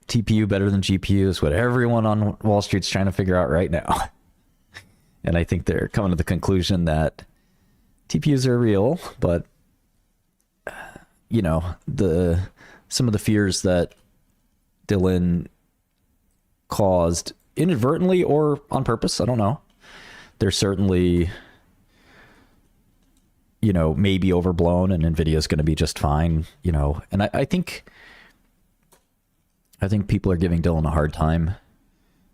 TPU better than GPU is what everyone on Wall Street's trying to figure out right now. And I think they're coming to the conclusion that TPUs are real, but you know, some of the fears that Dylan caused inadvertently or on purpose, I don't know. They're certainly, you know, maybe overblown, and Nvidia is going to be just fine, you know. And I think people are giving Dylan a hard time.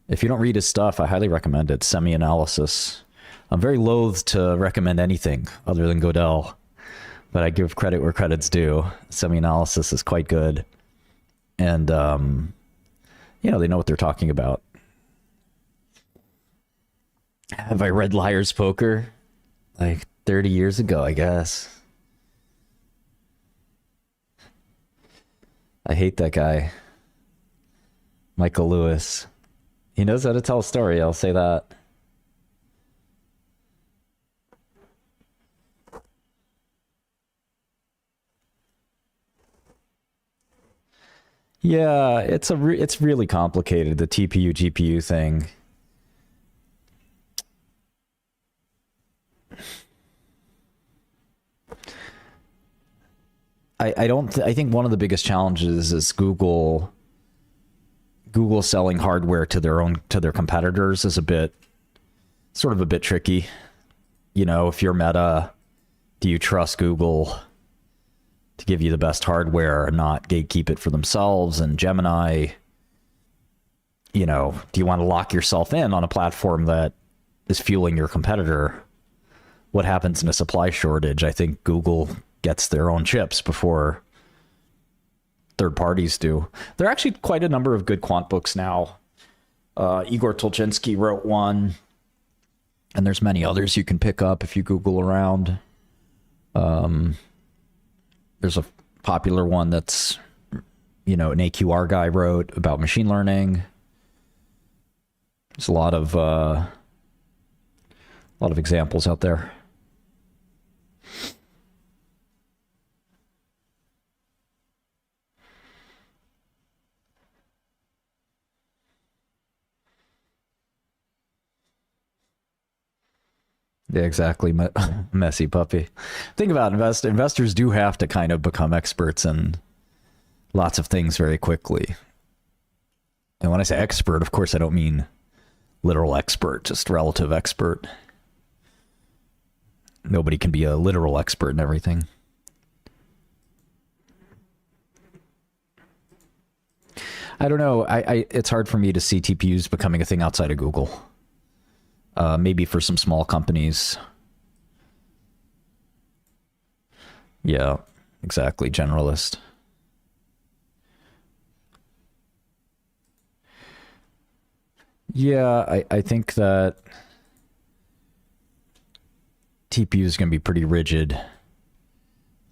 If you don't read his stuff, I highly recommend it. Semi-analysis. I'm very loath to recommend anything other than Godel, but I give credit where credit's due. Semi-analysis is quite good. And, you know, they know what they're talking about. Have I read Liar's Poker? Like 30 years ago, I guess. I hate that guy. Michael Lewis. He knows how to tell a story, I'll say that. Yeah, it's really complicated, the TPU GPU thing. I think one of the biggest challenges is Google selling hardware to their competitors is a bit tricky. You know, if you're Meta, do you trust Google to give you the best hardware and not gatekeep it for themselves? And Gemini, you know, do you want to lock yourself in on a platform that is fueling your competitor? What happens in a supply shortage? I think Google gets their own chips before third parties do. There are actually quite a number of good quant books now. Igor Tolchinsky wrote one, and there's many others you can pick up if you Google around. There's a popular one that's, you know, an AQR guy wrote about machine learning. There's a lot of examples out there. Yeah, exactly. Messy puppy. Think about investors do have to kind of become experts in lots of things very quickly. And when I say expert, of course, I don't mean literal expert, just relative expert. Nobody can be a literal expert in everything. I don't know. It's hard for me to see TPUs becoming a thing outside of Google. Maybe for some small companies. Yeah, exactly. Generalist. Yeah, I think that TPU is going to be pretty rigid.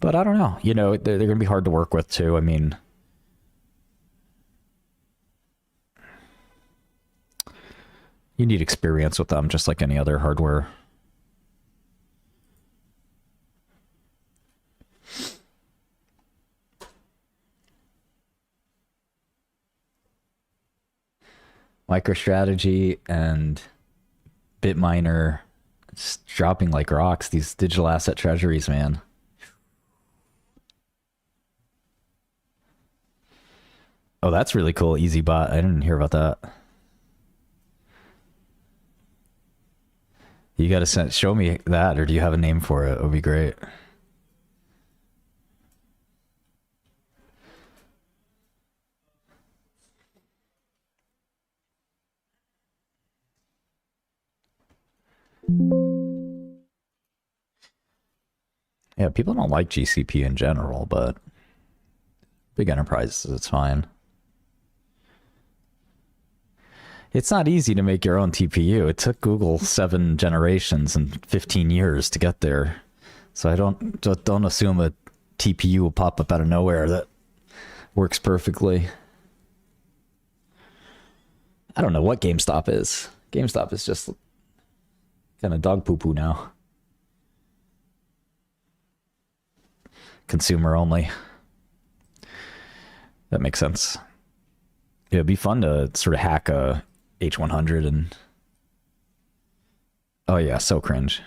But I don't know. You know, they're going to be hard to work with, too. I mean, you need experience with them, just like any other hardware. MicroStrategy and BitMiner, it's dropping like rocks. These digital asset treasuries, man. Oh, that's really cool. EasyBot. I didn't hear about that. You got to show me that, or do you have a name for it? It would be great. Yeah, people don't like GCP in general, but big enterprises, it's fine. It's not easy to make your own TPU. It took Google 7 generations and 15 years to get there. So I don't assume a TPU will pop up out of nowhere that works perfectly. I don't know what GameStop is. GameStop is just kind of dog poo-poo now. Consumer only. That makes sense. It'd be fun to sort of hack a H100 and... Oh yeah, so cringe.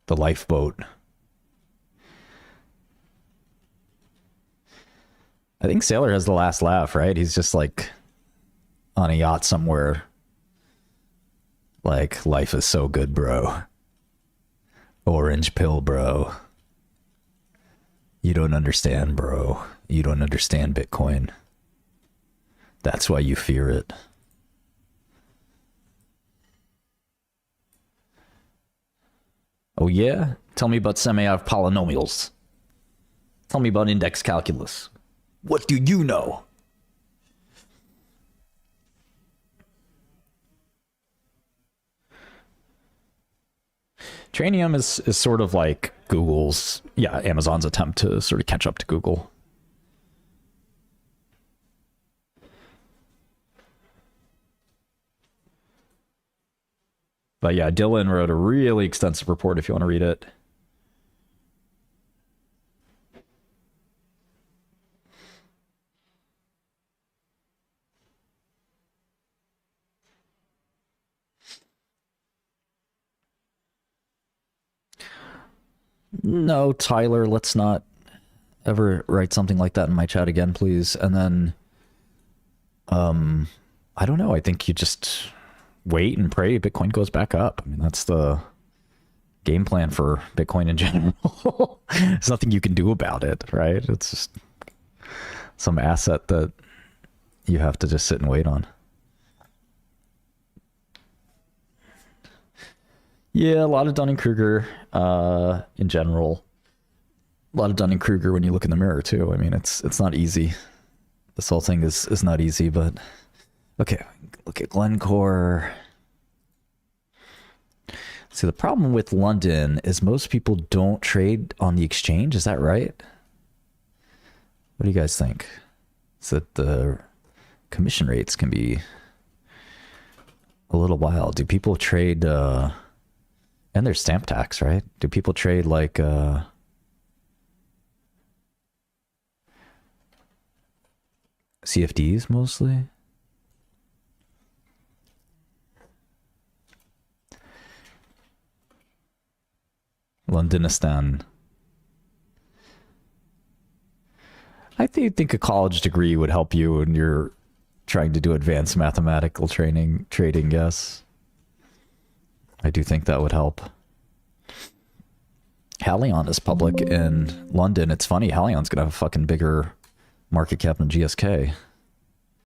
The lifeboat. I think Sailor has the last laugh, right? He's just like on a yacht somewhere. Like, life is so good, bro. Orange pill, bro. You don't understand, bro. You don't understand Bitcoin. That's why you fear it. Oh yeah? Tell me about semi-off polynomials. Tell me about index calculus. What do you know? Trainium is sort of like Google's, yeah, Amazon's attempt to sort of catch up to Google. But yeah, Dylan wrote a really extensive report if you want to read it. No, Tyler, let's not ever write something like that in my chat again, please. And then, I don't know. I think you just wait and pray Bitcoin goes back up. I mean, that's the game plan for Bitcoin in general. There's nothing you can do about it, right? It's just some asset that you have to just sit and wait on. Yeah, a lot of Dunning-Kruger in general. A lot of Dunning-Kruger when you look in the mirror too. I mean, it's not easy. This whole thing is not easy, but okay, look at Glencore. See, the problem with London is most people don't trade on the exchange. Is that right? What do you guys think? So that the commission rates can be a little wild. Do people trade and there's stamp tax, right? Do people trade like CFDs mostly? Londonistan. I think a college degree would help you when you're trying to do advanced mathematical trading, yes. I do think that would help. Halion is public in London. It's funny, Halion's gonna have a fucking bigger market cap than GSK.